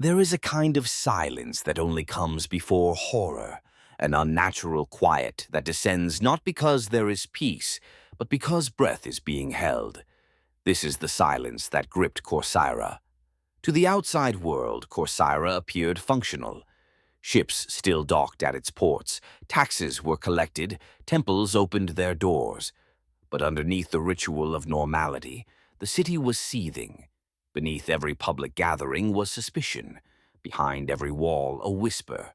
There is a kind of silence that only comes before horror, an unnatural quiet that descends not because there is peace, but because breath is being held. This is the silence that gripped Corcyra. To the outside world, Corcyra appeared functional. Ships still docked at its ports, taxes were collected, temples opened their doors. But underneath the ritual of normality, the city was seething. Beneath every public gathering was suspicion. Behind every wall, a whisper.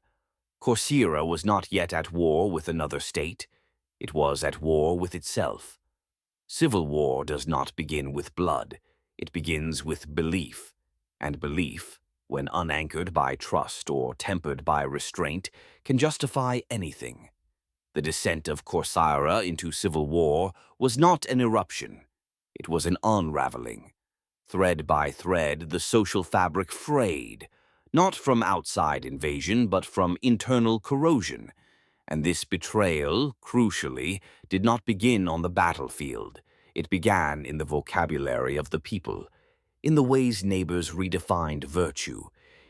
Corcyra was not yet at war with another state. It was at war with itself. Civil war does not begin with blood. It begins with belief. And belief, when unanchored by trust or tempered by restraint, can justify anything. The descent of Corcyra into civil war was not an eruption. It was an unraveling. Thread by thread, the social fabric frayed, not from outside invasion, but from internal corrosion. And this betrayal, crucially, did not begin on the battlefield. It began in the vocabulary of the people, in the ways neighbors redefined virtue,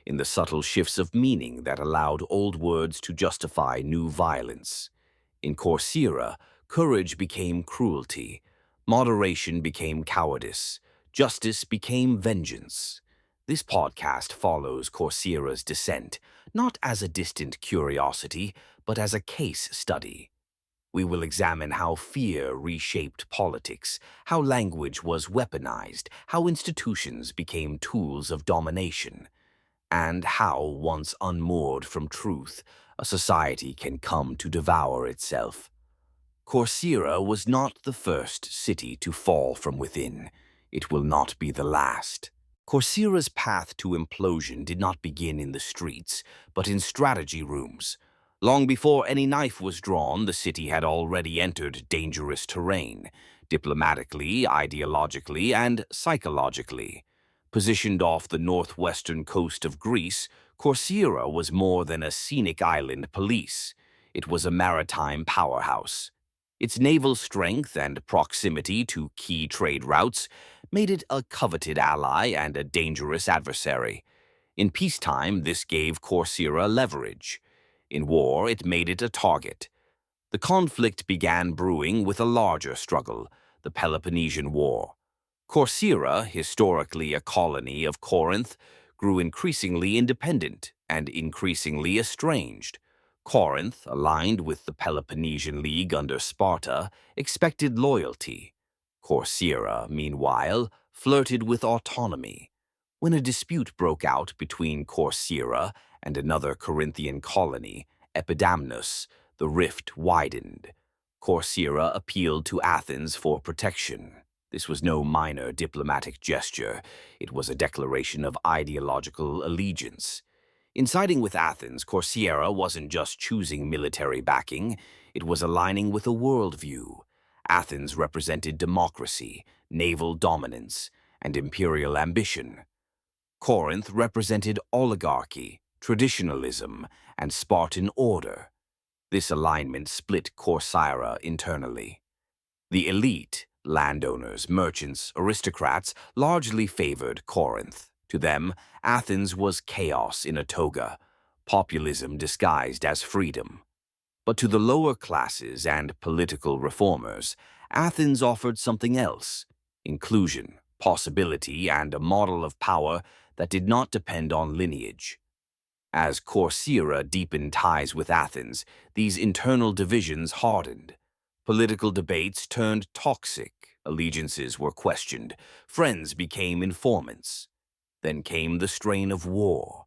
in the subtle shifts of meaning that allowed old words to justify new violence. In Corcyra, courage became cruelty, moderation became cowardice, justice became vengeance. This podcast follows Corcyra's descent, not as a distant curiosity, but as a case study. We will examine how fear reshaped politics, how language was weaponized, how institutions became tools of domination, and how, once unmoored from truth, a society can come to devour itself. Corcyra was not the first city to fall from within. It will not be the last. Corcyra's path to implosion did not begin in the streets, but in strategy rooms. Long before any knife was drawn, the city had already entered dangerous terrain, diplomatically, ideologically, and psychologically. Positioned off the northwestern coast of Greece, Corcyra was more than a scenic island police. It was a maritime powerhouse. Its naval strength and proximity to key trade routes made it a coveted ally and a dangerous adversary. In peacetime, this gave Corcyra leverage. In war, it made it a target. The conflict began brewing with a larger struggle, the Peloponnesian War. Corcyra, historically a colony of Corinth, grew increasingly independent and increasingly estranged. Corinth, aligned with the Peloponnesian League under Sparta, expected loyalty. Corcyra, meanwhile, flirted with autonomy. When a dispute broke out between Corcyra and another Corinthian colony, Epidamnus, the rift widened. Corcyra appealed to Athens for protection. This was no minor diplomatic gesture. It was a declaration of ideological allegiance. In siding with Athens, Corcyra wasn't just choosing military backing, it was aligning with a worldview. Athens represented democracy, naval dominance, and imperial ambition. Corinth represented oligarchy, traditionalism, and Spartan order. This alignment split Corcyra internally. The elite, landowners, merchants, aristocrats, largely favored Corinth. To them, Athens was chaos in a toga, populism disguised as freedom. But to the lower classes and political reformers, Athens offered something else: inclusion, possibility, and a model of power that did not depend on lineage. As Corcyra deepened ties with Athens, these internal divisions hardened. Political debates turned toxic, allegiances were questioned, friends became informants. Then came the strain of war.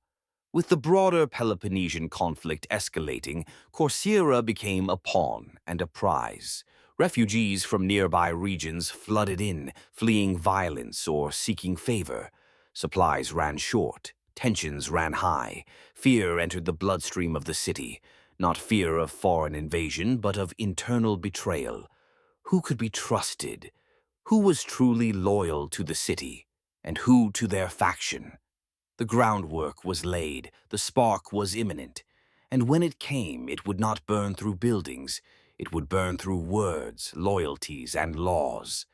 With the broader Peloponnesian conflict escalating, Corcyra became a pawn and a prize. Refugees from nearby regions flooded in, fleeing violence or seeking favor. Supplies ran short, tensions ran high, fear entered the bloodstream of the city, not fear of foreign invasion, but of internal betrayal. Who could be trusted? Who was truly loyal to the city? And who to their faction? The groundwork was laid, the spark was imminent, and when it came, it would not burn through buildings, it would burn through words, loyalties, and laws.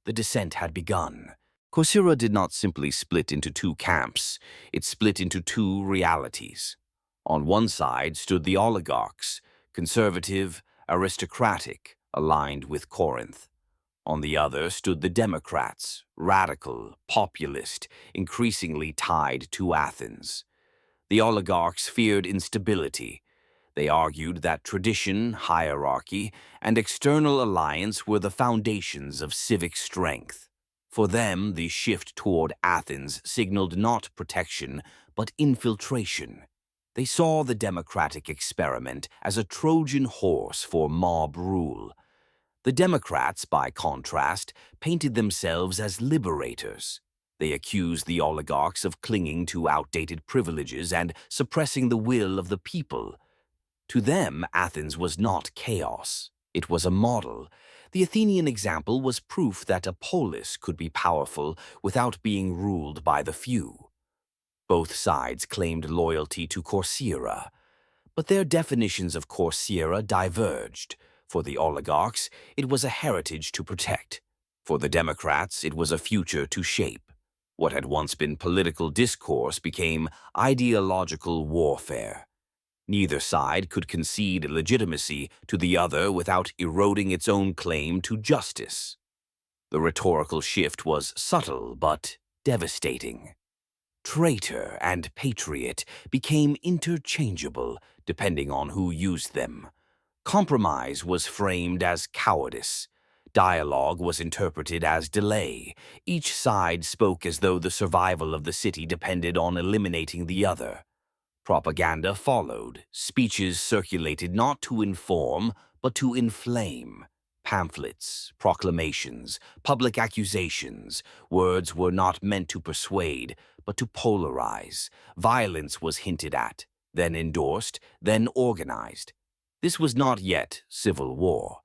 The descent had begun. Corcyra did not simply split into two camps, it split into two realities. On one side stood the oligarchs, conservative, aristocratic, aligned with Corinth. On the other stood the Democrats, radical, populist, increasingly tied to Athens. The oligarchs feared instability. They argued that tradition, hierarchy, and external alliance were the foundations of civic strength. For them, the shift toward Athens signaled not protection, but infiltration. They saw the democratic experiment as a Trojan horse for mob rule. The Democrats, by contrast, painted themselves as liberators. They accused the oligarchs of clinging to outdated privileges and suppressing the will of the people. To them, Athens was not chaos. It was a model. The Athenian example was proof that a polis could be powerful without being ruled by the few. Both sides claimed loyalty to Corcyra, but their definitions of Corcyra diverged. For the oligarchs, it was a heritage to protect. For the Democrats, it was a future to shape. What had once been political discourse became ideological warfare. Neither side could concede legitimacy to the other without eroding its own claim to justice. The rhetorical shift was subtle but devastating. Traitor and patriot became interchangeable depending on who used them. Compromise was framed as cowardice. Dialogue was interpreted as delay. Each side spoke as though the survival of the city depended on eliminating the other. Propaganda followed. Speeches circulated not to inform, but to inflame. Pamphlets, proclamations, public accusations. Words were not meant to persuade, but to polarize. Violence was hinted at, then endorsed, then organized. This was not yet civil war,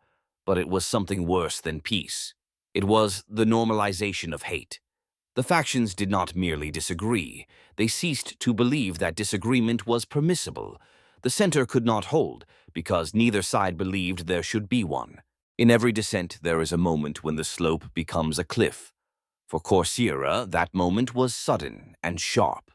but it was something worse than peace. It was the normalization of hate. The factions did not merely disagree. They ceased to believe that disagreement was permissible. The center could not hold, because neither side believed there should be one. In every descent, there is a moment when the slope becomes a cliff. For Corcyra, that moment was sudden and sharp.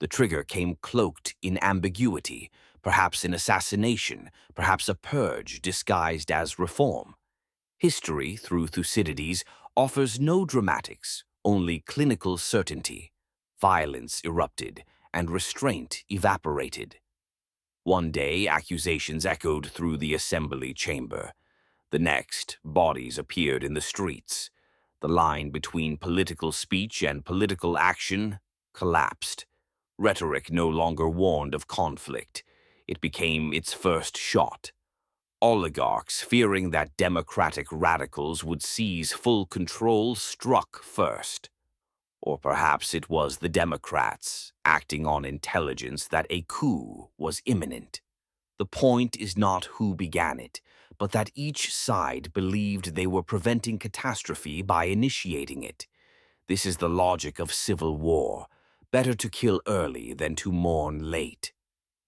The trigger came cloaked in ambiguity, perhaps an assassination, perhaps a purge disguised as reform. History, through Thucydides, offers no dramatics, only clinical certainty. Violence erupted, and restraint evaporated. One day, accusations echoed through the assembly chamber. The next, bodies appeared in the streets. The line between political speech and political action collapsed. Rhetoric no longer warned of conflict. It became its first shot. Oligarchs, fearing that democratic radicals would seize full control, struck first. Or perhaps it was the Democrats, acting on intelligence that a coup was imminent. The point is not who began it, but that each side believed they were preventing catastrophe by initiating it. This is the logic of civil war. Better to kill early than to mourn late.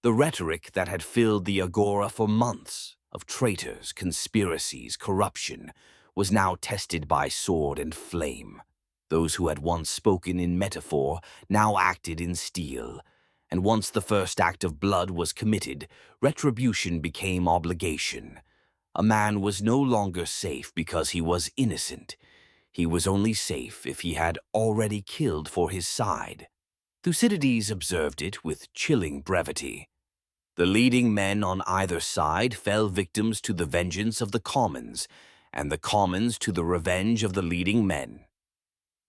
The rhetoric that had filled the agora for months, of traitors, conspiracies, corruption, was now tested by sword and flame. Those who had once spoken in metaphor now acted in steel, and once the first act of blood was committed, retribution became obligation. A man was no longer safe because he was innocent. He was only safe if he had already killed for his side. Thucydides observed it with chilling brevity. The leading men on either side fell victims to the vengeance of the commons, and the commons to the revenge of the leading men.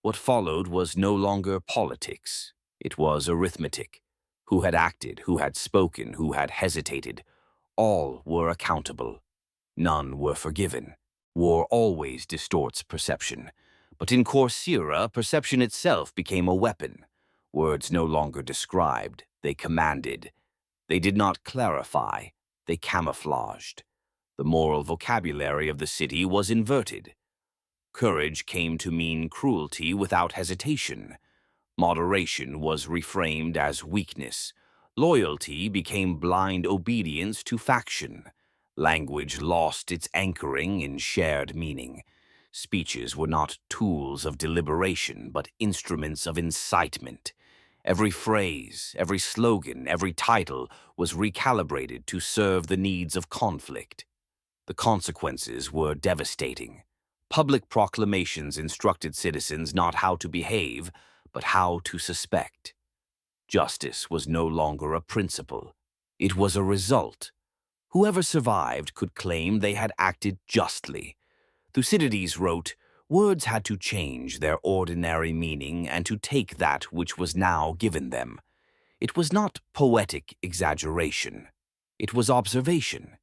What followed was no longer politics. It was arithmetic. Who had acted, who had spoken, who had hesitated. All were accountable. None were forgiven. War always distorts perception. But in Corcyra, perception itself became a weapon. Words no longer described, they commanded. They did not clarify, they camouflaged. The moral vocabulary of the city was inverted. Courage came to mean cruelty without hesitation. Moderation was reframed as weakness. Loyalty became blind obedience to faction. Language lost its anchoring in shared meaning. Speeches were not tools of deliberation, but instruments of incitement. Every phrase, every slogan, every title was recalibrated to serve the needs of conflict. The consequences were devastating. Public proclamations instructed citizens not how to behave, but how to suspect. Justice was no longer a principle. It was a result. Whoever survived could claim they had acted justly. Thucydides wrote, "Words had to change their ordinary meaning and to take that which was now given them." It was not poetic exaggeration. It was observation.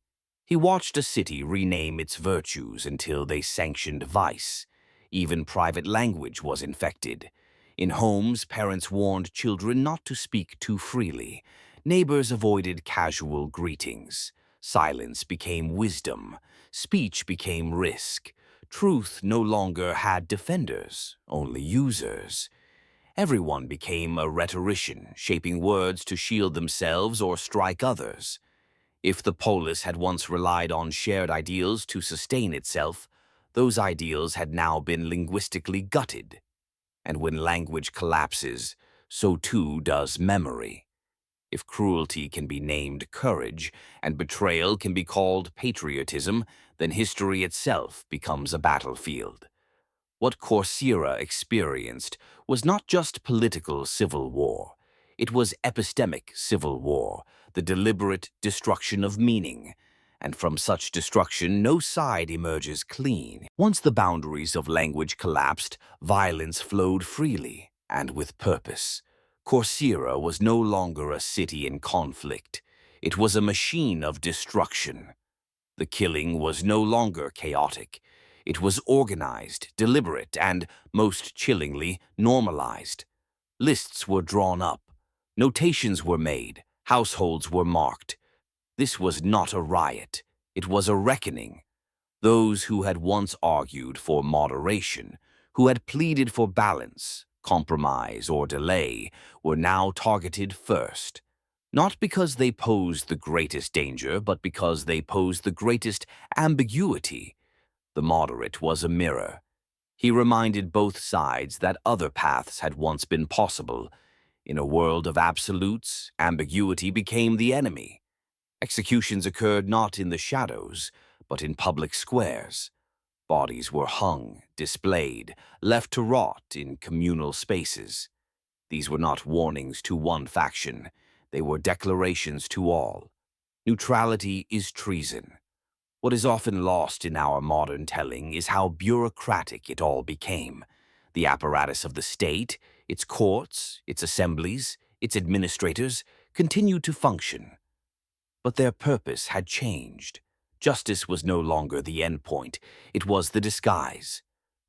He watched a city rename its virtues until they sanctioned vice. Even private language was infected. In homes, parents warned children not to speak too freely. Neighbors avoided casual greetings. Silence became wisdom. Speech became risk. Truth no longer had defenders, only users. Everyone became a rhetorician, shaping words to shield themselves or strike others. If the polis had once relied on shared ideals to sustain itself, those ideals had now been linguistically gutted. And when language collapses, so too does memory. If cruelty can be named courage, and betrayal can be called patriotism, then history itself becomes a battlefield. What Corcyra experienced was not just political civil war. It was epistemic civil war, the deliberate destruction of meaning. And from such destruction, no side emerges clean. Once the boundaries of language collapsed, violence flowed freely and with purpose. Corcyra was no longer a city in conflict. It was a machine of destruction. The killing was no longer chaotic. It was organized, deliberate, and, most chillingly, normalized. Lists were drawn up. Notations were made. Households were marked. This was not a riot. It was a reckoning. Those who had once argued for moderation, who had pleaded for balance, compromise, or delay, were now targeted first. Not because they posed the greatest danger, but because they posed the greatest ambiguity. The moderate was a mirror. He reminded both sides that other paths had once been possible. In a world of absolutes, ambiguity became the enemy. Executions occurred not in the shadows, but in public squares. Bodies were hung, displayed, left to rot in communal spaces. These were not warnings to one faction. They were declarations to all. Neutrality is treason. What is often lost in our modern telling is how bureaucratic it all became. The apparatus of the state, its courts, its assemblies, its administrators, continued to function. But their purpose had changed. Justice was no longer the endpoint, it was the disguise.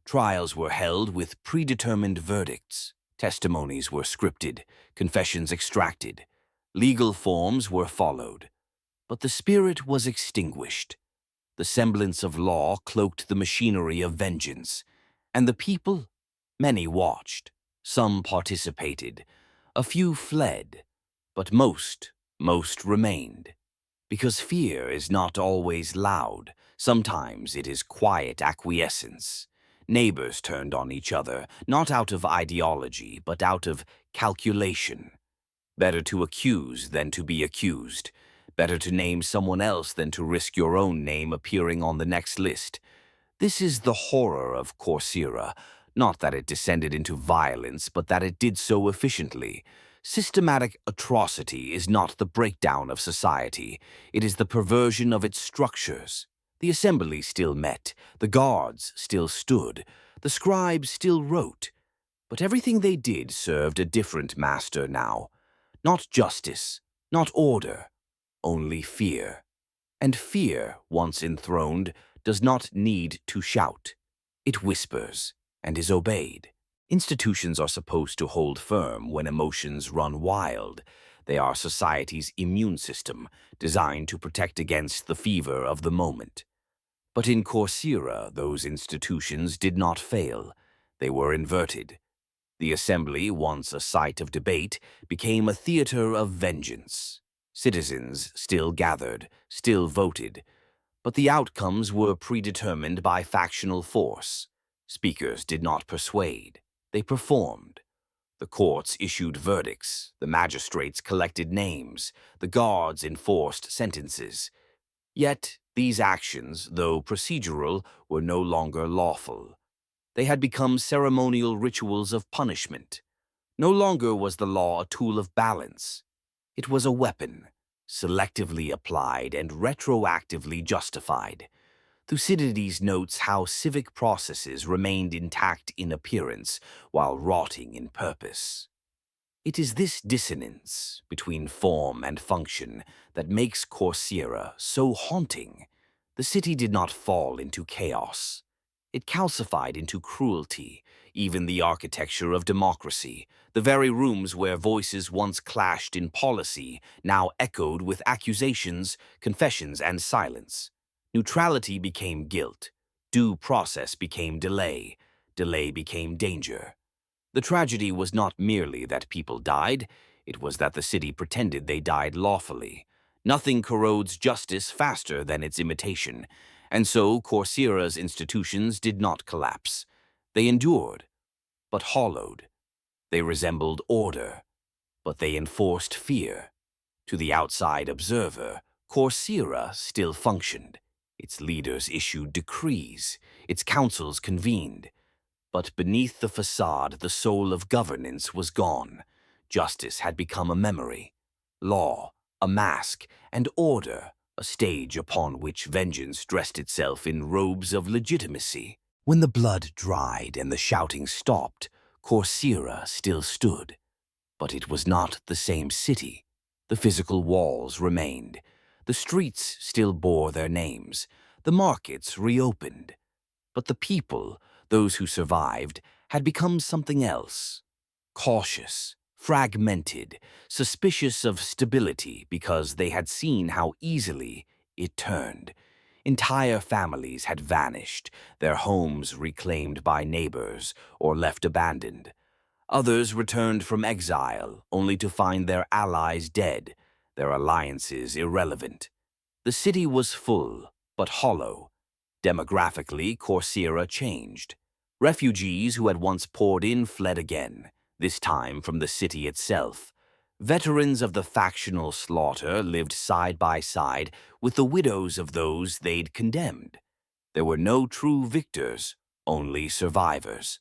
Trials were held with predetermined verdicts. Testimonies were scripted, confessions extracted. Legal forms were followed. But the spirit was extinguished. The semblance of law cloaked the machinery of vengeance. And the people? Many watched. Some participated. A few fled. But most remained. Because fear is not always loud. Sometimes it is quiet acquiescence. Neighbors turned on each other, not out of ideology, but out of calculation. Better to accuse than to be accused. Better to name someone else than to risk your own name appearing on the next list. This is the horror of Corcyra, not that it descended into violence, but that it did so efficiently. Systematic atrocity is not the breakdown of society, it is the perversion of its structures. The assembly still met, the guards still stood, the scribes still wrote, but everything they did served a different master now. Not justice, not order, only fear. And fear, once enthroned, does not need to shout. It whispers and is obeyed. Institutions are supposed to hold firm when emotions run wild. They are society's immune system, designed to protect against the fever of the moment. But in Corcyra, those institutions did not fail. They were inverted. The assembly, once a site of debate, became a theater of vengeance. Citizens still gathered, still voted, but the outcomes were predetermined by factional force. Speakers did not persuade, they performed. The courts issued verdicts, the magistrates collected names, the guards enforced sentences. Yet, these actions, though procedural, were no longer lawful. They had become ceremonial rituals of punishment. No longer was the law a tool of balance. It was a weapon, selectively applied and retroactively justified. Thucydides notes how civic processes remained intact in appearance while rotting in purpose. It is this dissonance between form and function that makes Corcyra so haunting. The city did not fall into chaos. It calcified into cruelty, even the architecture of democracy. The very rooms where voices once clashed in policy now echoed with accusations, confessions, and silence. Neutrality became guilt. Due process became delay. Delay became danger. The tragedy was not merely that people died, it was that the city pretended they died lawfully. Nothing corrodes justice faster than its imitation, and so Corcyra's institutions did not collapse. They endured, but hollowed. They resembled order, but they enforced fear. To the outside observer, Corcyra still functioned. Its leaders issued decrees, its councils convened. But beneath the facade, the soul of governance was gone. Justice had become a memory, law, a mask, and order, a stage upon which vengeance dressed itself in robes of legitimacy. When the blood dried and the shouting stopped, Corcyra still stood. But it was not the same city. The physical walls remained. The streets still bore their names. The markets reopened. But the people, those who survived, had become something else. Cautious, fragmented, suspicious of stability because they had seen how easily it turned. Entire families had vanished, their homes reclaimed by neighbors or left abandoned. Others returned from exile, only to find their allies dead, their alliances irrelevant. The city was full, but hollow. Demographically, Corcyra changed. Refugees who had once poured in fled again, this time from the city itself. Veterans of the factional slaughter lived side by side with the widows of those they'd condemned. There were no true victors, only survivors.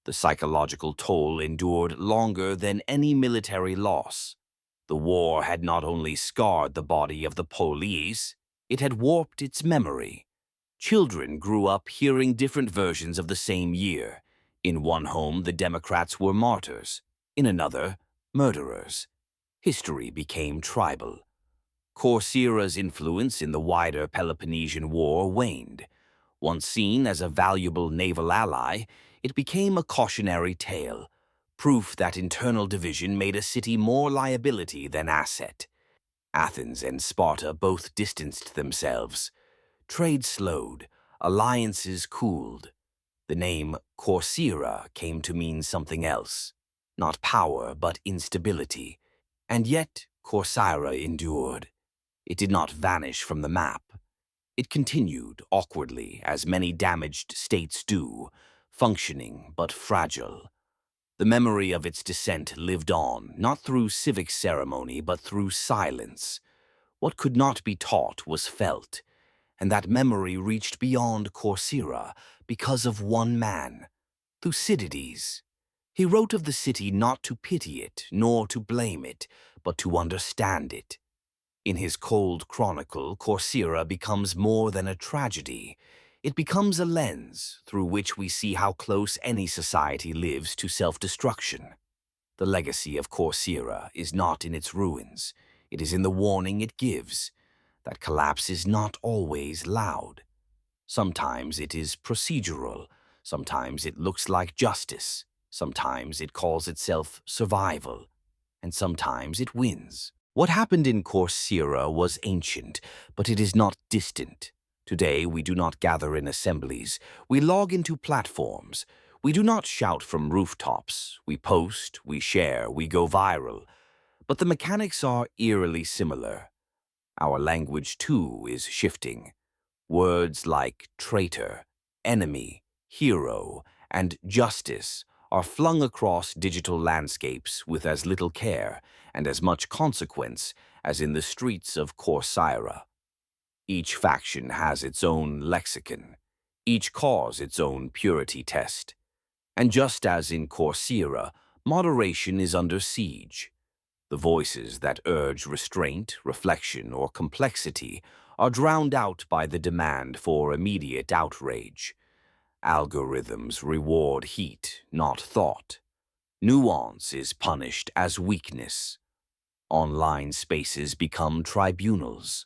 The psychological toll endured longer than any military loss. The war had not only scarred the body of the police, it had warped its memory. Children grew up hearing different versions of the same year. In one home, the Democrats were martyrs. In another, murderers. History became tribal. Corcyra's influence in the wider Peloponnesian War waned. Once seen as a valuable naval ally, it became a cautionary tale, proof that internal division made a city more liability than asset. Athens and Sparta both distanced themselves. Trade slowed, alliances cooled. The name Corcyra came to mean something else. Not power, but instability. And yet, Corcyra endured. It did not vanish from the map. It continued, awkwardly, as many damaged states do, functioning but fragile. The memory of its descent lived on, not through civic ceremony, but through silence. What could not be taught was felt, and that memory reached beyond Corcyra because of one man, Thucydides. He wrote of the city not to pity it, nor to blame it, but to understand it. In his cold chronicle, Corcyra becomes more than a tragedy. It becomes a lens through which we see how close any society lives to self-destruction. The legacy of Corcyra is not in its ruins. It is in the warning it gives. That collapse is not always loud. Sometimes it is procedural. Sometimes it looks like justice. Sometimes it calls itself survival. And sometimes it wins. What happened in Corcyra was ancient, but it is not distant. Today, we do not gather in assemblies. We log into platforms. We do not shout from rooftops. We post, we share, we go viral. But the mechanics are eerily similar. Our language, too, is shifting. Words like traitor, enemy, hero, and justice are flung across digital landscapes with as little care and as much consequence as in the streets of Corcyra. Each faction has its own lexicon, each cause its own purity test. And just as in Corcyra, moderation is under siege. The voices that urge restraint, reflection, or complexity are drowned out by the demand for immediate outrage. Algorithms reward heat, not thought. Nuance is punished as weakness. Online spaces become tribunals.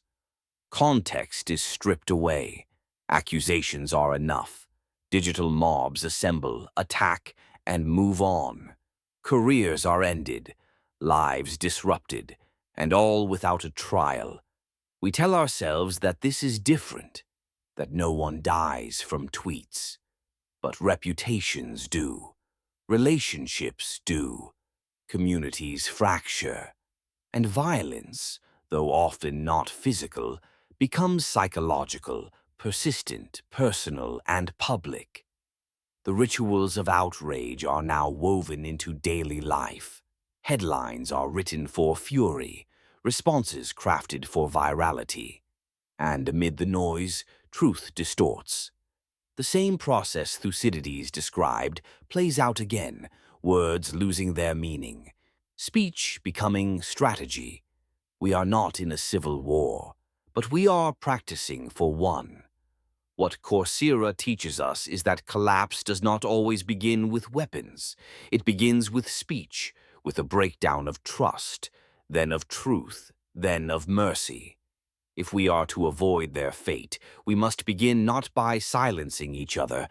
Context is stripped away. Accusations are enough. Digital mobs assemble, attack, and move on. Careers are ended, lives disrupted, and all without a trial. We tell ourselves that this is different, that no one dies from tweets. But reputations do. Relationships do. Communities fracture. And violence, though often not physical, becomes psychological, persistent, personal, and public. The rituals of outrage are now woven into daily life. Headlines are written for fury, responses crafted for virality. And amid the noise, truth distorts. The same process Thucydides described plays out again, words losing their meaning, speech becoming strategy. We are not in a civil war, but we are practicing for one. What Corcyra teaches us is that collapse does not always begin with weapons. It begins with speech, with a breakdown of trust, then of truth, then of mercy. If we are to avoid their fate, we must begin not by silencing each other,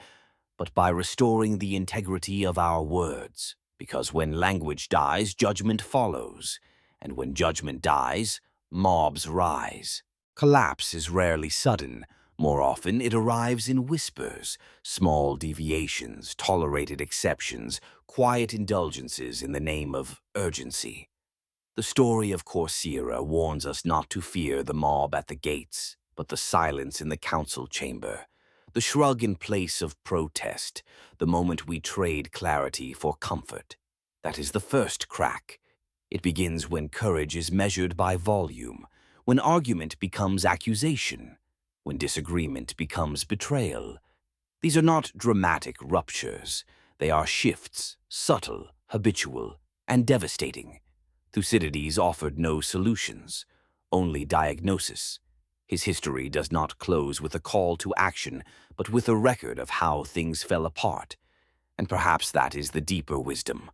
but by restoring the integrity of our words. Because when language dies, judgment follows. And when judgment dies, mobs rise. Collapse is rarely sudden. More often, it arrives in whispers, small deviations, tolerated exceptions, quiet indulgences in the name of urgency. The story of Corcyra warns us not to fear the mob at the gates, but the silence in the council chamber, the shrug in place of protest, the moment we trade clarity for comfort. That is the first crack. It begins when courage is measured by volume, when argument becomes accusation, when disagreement becomes betrayal. These are not dramatic ruptures. They are shifts, subtle, habitual, and devastating. Thucydides offered no solutions, only diagnosis. His history does not close with a call to action, but with a record of how things fell apart. And perhaps that is the deeper wisdom,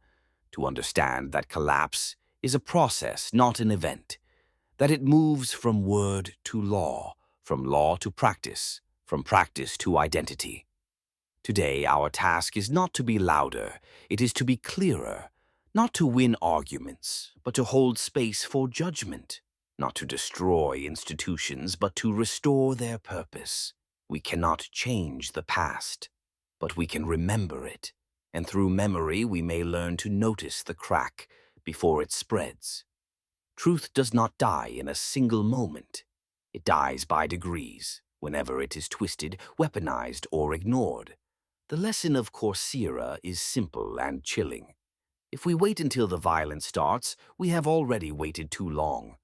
to understand that collapse is a process, not an event, that it moves from word to law, from law to practice, from practice to identity. Today, our task is not to be louder, it is to be clearer, not to win arguments, but to hold space for judgment, not to destroy institutions, but to restore their purpose. We cannot change the past, but we can remember it, and through memory we may learn to notice the crack before it spreads. Truth does not die in a single moment. It dies by degrees, whenever it is twisted, weaponized, or ignored. The lesson of Corcyra is simple and chilling. If we wait until the violence starts, we have already waited too long.